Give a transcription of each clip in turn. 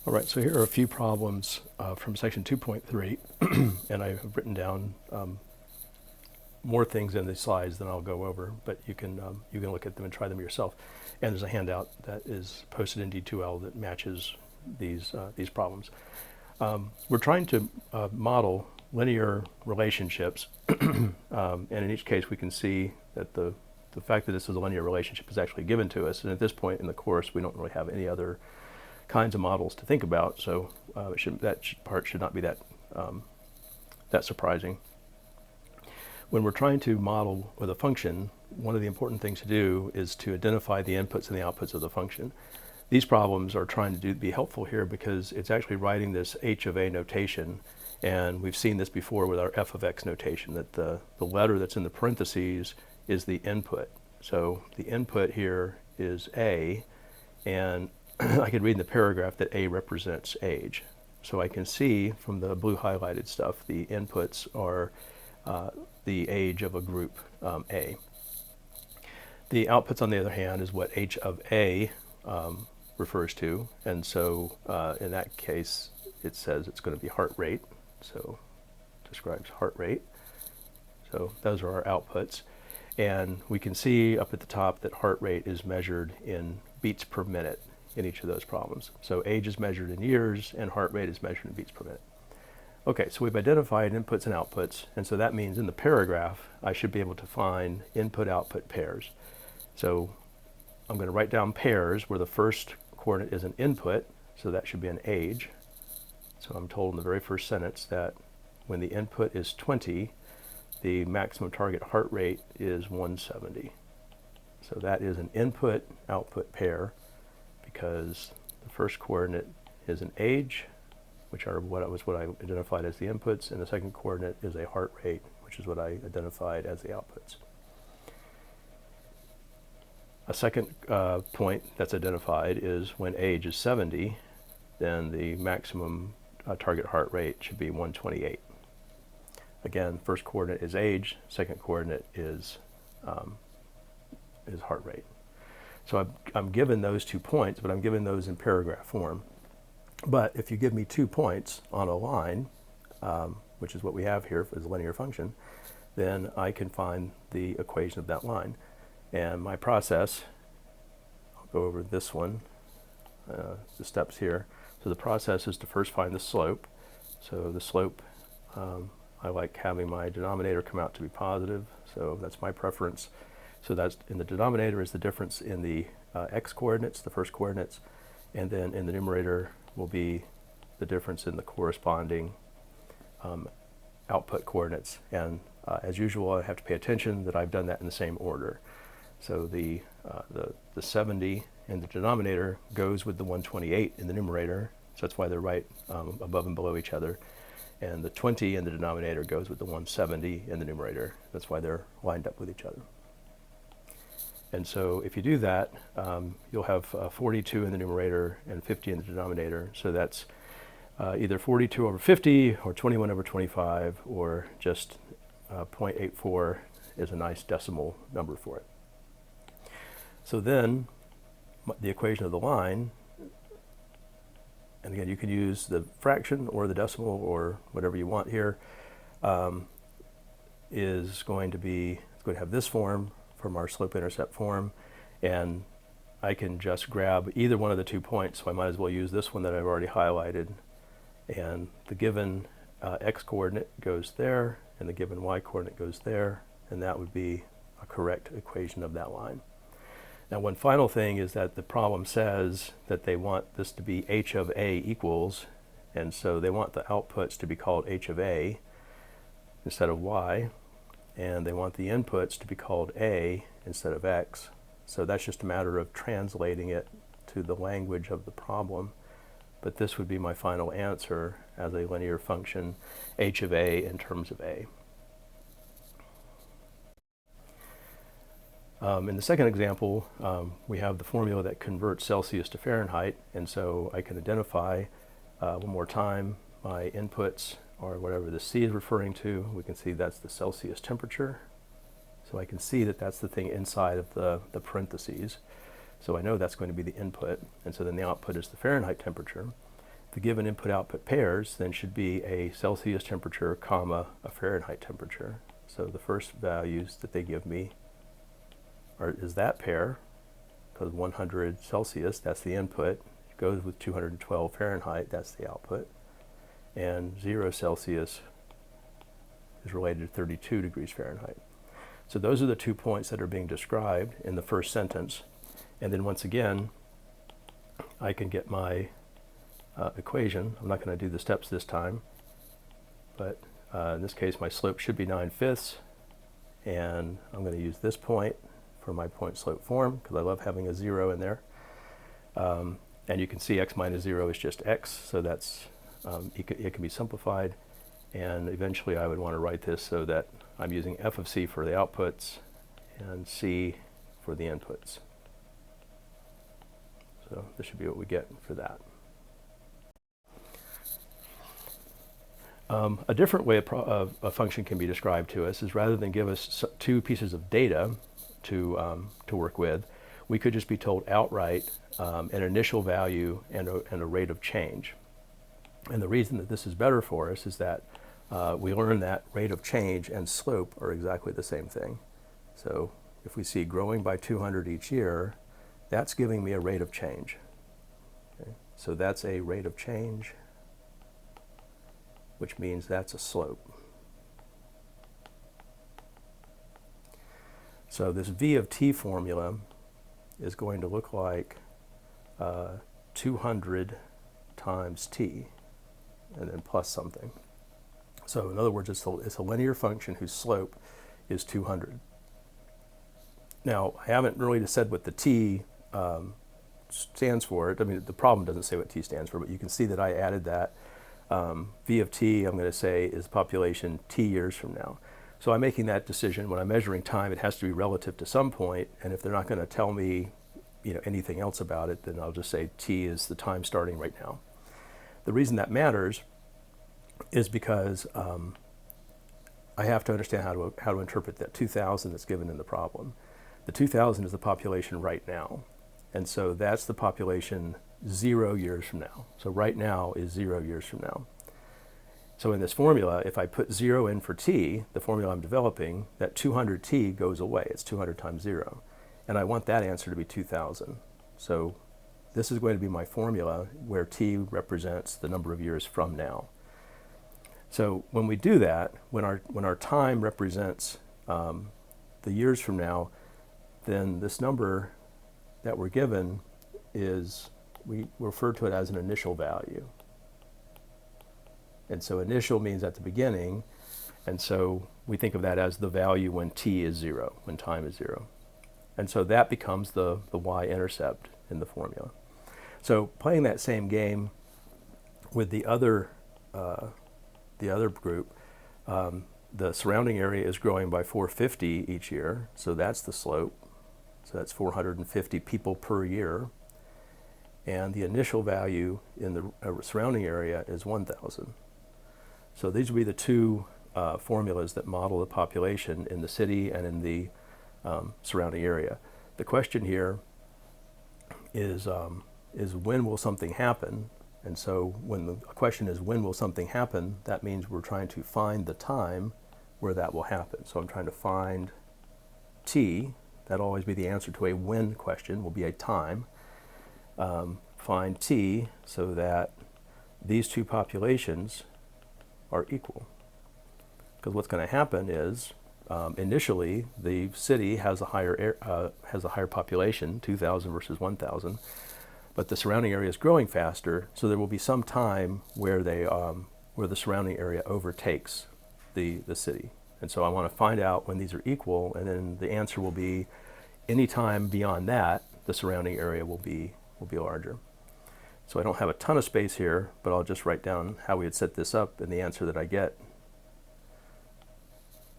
All right, so here are a few problems from section 2.3, and I have written down more things in the slides than I'll go over, but you can look at them and try them yourself. And there's a handout that is posted in D2L that matches these problems. We're trying to model linear relationships, and in each case we can see that the fact that this is a linear relationship is actually given to us, and at this point in the course we don't really have any other kinds of models to think about, so that part should not be that surprising. When we're trying to model with a function, one of the important things to do is to identify the inputs and the outputs of the function. These problems are trying to be helpful here because it's actually writing this h of a notation, and we've seen this before with our f of x notation, that the letter that's in the parentheses is the input. So the input here is a, and I could read in the paragraph that a represents age. So I can see from the blue highlighted stuff, the inputs are the age of a group A. The outputs, on the other hand, is what h of a refers to, and so in that case it says it's going to be heart rate, so it describes heart rate. So those are our outputs, and we can see up at the top that heart rate is measured in beats per minute in each of those problems. So age is measured in years and heart rate is measured in beats per minute. Okay, so we've identified inputs and outputs, and so that means in the paragraph I should be able to find input-output pairs. So I'm going to write down pairs where the first coordinate is an input, so that should be an age. So I'm told in the very first sentence that when the input is 20, the maximum target heart rate is 170. So that is an input-output pair because the first coordinate is an age, which are what I identified as the inputs, and the second coordinate is a heart rate, which is what I identified as the outputs. A second point that's identified is when age is 70, then the maximum target heart rate should be 128. Again, first coordinate is age, second coordinate is heart rate. So I'm given those 2 points, but I'm given those in paragraph form. But if you give me 2 points on a line, which is what we have here as a linear function, then I can find the equation of that line. And my process, I'll go over this one, the steps here. So the process is to first find the slope. So the slope, I like having my denominator come out to be positive, so that's my preference. So that's in the denominator is the difference in the x coordinates, the first coordinates, and then in the numerator will be the difference in the corresponding output coordinates. And as usual, I have to pay attention that I've done that in the same order. So the 70 in the denominator goes with the 128 in the numerator, so that's why they're right above and below each other. And the 20 in the denominator goes with the 170 in the numerator, that's why they're lined up with each other. And so if you do that, you'll have 42 in the numerator and 50 in the denominator. So that's either 42 over 50 or 21 over 25, or just 0.84 is a nice decimal number for it. So then the equation of the line, and again you can use the fraction or the decimal or whatever you want here, is going to have this form from our slope-intercept form, and I can just grab either one of the 2 points, so I might as well use this one that I've already highlighted, and the given x-coordinate goes there, and the given y-coordinate goes there, and that would be a correct equation of that line. Now one final thing is that the problem says that they want this to be h of a equals, and so they want the outputs to be called h of a instead of y, and they want the inputs to be called a instead of x. So that's just a matter of translating it to the language of the problem. But this would be my final answer as a linear function, h of a in terms of a. In the second example, we have the formula that converts Celsius to Fahrenheit, and so I can identify one more time my inputs, or whatever the C is referring to. We can see that's the Celsius temperature. So I can see that that's the thing inside of the parentheses. So I know that's going to be the input, and so then the output is the Fahrenheit temperature. the given input-output pairs then should be a Celsius temperature, comma, a Fahrenheit temperature. So the first values that they give me is that pair, because 100 Celsius, that's the input, it goes with 212 Fahrenheit, that's the output, and 0 Celsius is related to 32 degrees Fahrenheit. So those are the 2 points that are being described in the first sentence. And then once again, I can get my equation. I'm not going to do the steps this time, but in this case my slope should be 9/5, and I'm going to use this point for my point slope form because I love having a 0 in there. And you can see x minus 0 is just x, so that's it can be simplified, and eventually I would want to write this so that I'm using f of c for the outputs and c for the inputs. So this should be what we get for that. A different way a function can be described to us is rather than give us 2 pieces of data to work with, we could just be told outright an initial value and a rate of change. And the reason that this is better for us is that we learn that rate of change and slope are exactly the same thing. So if we see growing by 200 each year, that's giving me a rate of change. Okay? So that's a rate of change, which means that's a slope. So this v of t formula is going to look like 200 times t, and then plus something. So in other words, it's a linear function whose slope is 200. Now, I haven't really said what the t stands for. I mean, the problem doesn't say what t stands for, but you can see that I added that. V of t, I'm going to say, is population t years from now. So I'm making that decision. When I'm measuring time, it has to be relative to some point, and if they're not going to tell me anything else about it, then I'll just say t is the time starting right now. The reason that matters is because I have to understand how to interpret that 2,000 that's given in the problem. The 2,000 is the population right now, and so that's the population 0 years from now. So right now is 0 years from now. So in this formula, if I put 0 in for t, the formula I'm developing, that 200t goes away. It's 200 times 0. And I want that answer to be 2,000. So this is going to be my formula where t represents the number of years from now. So when we do that, when our time represents the years from now, then this number that we're given is, we refer to it as an initial value. And so initial means at the beginning, and so we think of that as the value when t is 0, when time is 0. And so that becomes the y-intercept in the formula. So playing that same game with the other group, the surrounding area is growing by 450 each year, so that's the slope. So that's 450 people per year. And the initial value in the surrounding area is 1,000. So these would be the 2 formulas that model the population in the city and in the surrounding area. The question here is when will something happen? And so when the question is when will something happen, that means we're trying to find the time where that will happen. So I'm trying to find t. That'll always be the answer to a when question, will be a time. Find t so that these 2 populations are equal. Because what's going to happen is initially the city has a higher population, 2,000 versus 1,000, but the surrounding area is growing faster, so there will be some time where the surrounding area overtakes the city. And so I want to find out when these are equal, and then the answer will be any time beyond that, the surrounding area will be larger. So I don't have a ton of space here, but I'll just write down how we had set this up and the answer that I get.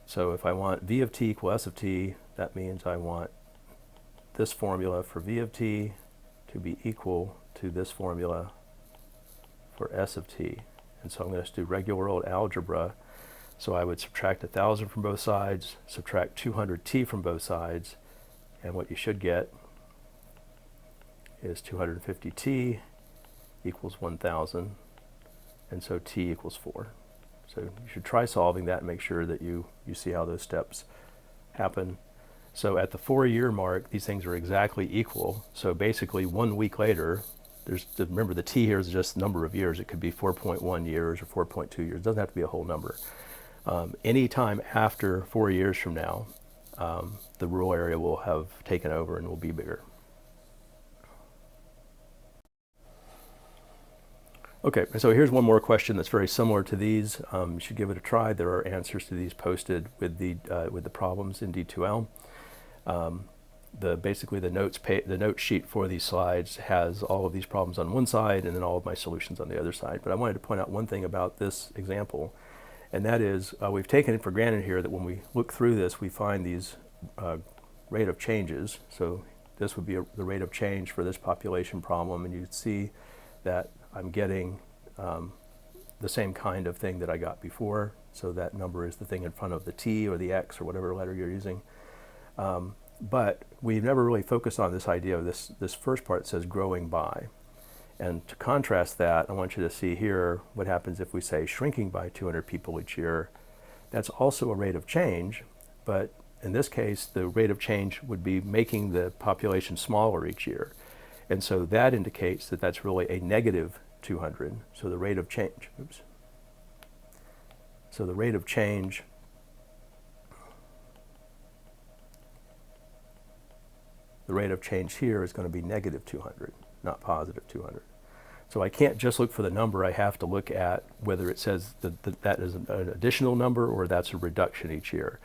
So if I want v of t equal s of t, that means I want this formula for v of t to be equal to this formula for s of t. And so I'm going to do regular old algebra. So I would subtract 1,000 from both sides, subtract 200t from both sides, and what you should get is 250t equals 1,000. and so t equals 4. So you should try solving that and make sure that you see how those steps happen. So at the 4-year mark, these things are exactly equal. So basically 1 week later, remember the t here is just number of years. It could be 4.1 years or 4.2 years. It doesn't have to be a whole number. Any time after 4 years from now, the rural area will have taken over and will be bigger. Okay, so here's one more question that's very similar to these. You should give it a try. There are answers to these posted with the problems in D2L. Basically the note sheet for these slides has all of these problems on one side and then all of my solutions on the other side. But I wanted to point out one thing about this example, and that is we've taken it for granted here that when we look through this, we find these rate of changes. So this would be the rate of change for this population problem, and you'd see that I'm getting the same kind of thing that I got before. So that number is the thing in front of the T or the X or whatever letter you're using. But we've never really focused on this idea of this first part that says growing by. And to contrast that, I want you to see here what happens if we say shrinking by 200 people each year. That's also a rate of change, but in this case, the rate of change would be making the population smaller each year. And so that indicates that that's really a negative 200. So the rate of change, So the rate of change here is going to be negative 200, not positive 200. So I can't just look for the number. I have to look at whether it says that is an additional number or that's a reduction each year.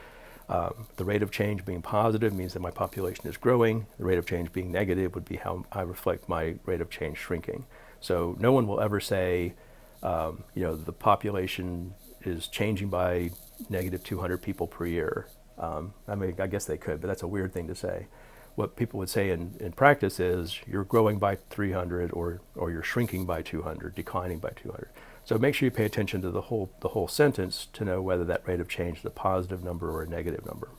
The rate of change being positive means that my population is growing. The rate of change being negative would be how I reflect my rate of change shrinking. So no one will ever say, the population is changing by negative 200 people per year. I guess they could, but that's a weird thing to say. What people would say in practice is you're growing by 300 or you're shrinking by 200, declining by 200. So make sure you pay attention to the whole sentence to know whether that rate of change is a positive number or a negative number.